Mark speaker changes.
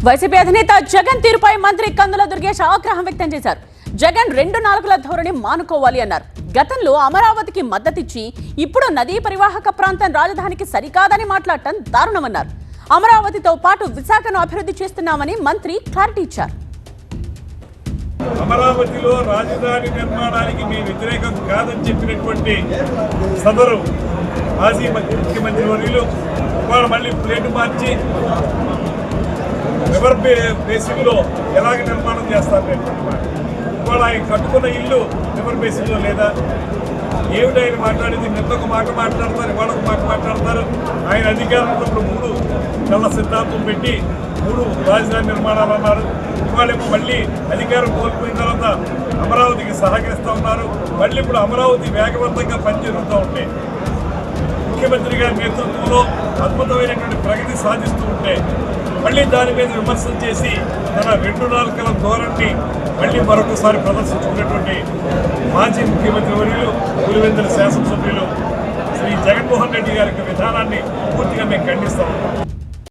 Speaker 1: YCP అధినేత జగన్ తీరుపై మంత్రి కందుల దుర్గేష్ ఆగ్రహం వ్యక్తం చేశారు. జగన్ 2 నాలుగుల ధోరణి మానుకోవాలి అన్నారు. గతంలో అమరావతికి మద్దతిచ్చి ఇప్పుడు నదీ పరివాహక ప్రాంతం రాజధానికి సరికాదని మాట్లాడటం దారుణమన్నారు. అమరావతితో పాటు విశాఖను అభివృద్ధి చేస్తున్నామని మంత్రి క్లారిటీ ఇచ్చారు.
Speaker 2: అమరావతిలో రాజధాని నిర్మాణానికి మీ వ్యతిరేకం కాదని చెప్పినటువంటి సదరు మాజీ ముఖ్యమంత్రి వర్యులు ఇవాళ మళ్ళీ ప్లేటు మార్చి రివర్ బేసిన్లో ఎలాగ నిర్మాణం చేస్తారనేటువంటి మాట. ఇవాళ ఆయన కట్టుకున్న ఇల్లు రివర్ బేసిన్లో లేదా? ఏమిటి ఆయన మాట్లాడేది? నిన్న ఒక మాట మాట్లాడతారు, ఇవాళ ఒక మాట మాట్లాడతారు. ఆయన అధికారంలో ఇప్పుడు 3 నెలల సిద్ధాంతం పెట్టి 3 రాజధాని నిర్మాణాలు అన్నారు. ఇవాళ మళ్ళీ అధికారం కోల్పోయిన తర్వాత అమరావతికి సహకరిస్తూ ఉన్నారు. మళ్ళీ ఇప్పుడు అమరావతి వేగవంతంగా పనిచేస్తూ ఉంటే ముఖ్యమంత్రి గారి నేతృత్వంలో అద్భుతమైనటువంటి ప్రగతి సాధిస్తూ ఉంటే మళ్ళీ దాని మీద విమర్శలు చేసి తన 2 నాలుకల ధోరణిని మళ్ళీ మరొకసారి ప్రదర్శించుకున్నటువంటి మాజీ ముఖ్యమంత్రి వర్యులు పులివెందుల శాసనసభ్యులు శ్రీ జగన్మోహన్ రెడ్డి గారి విధానాన్ని పూర్తిగా మేము ఖండిస్తాం.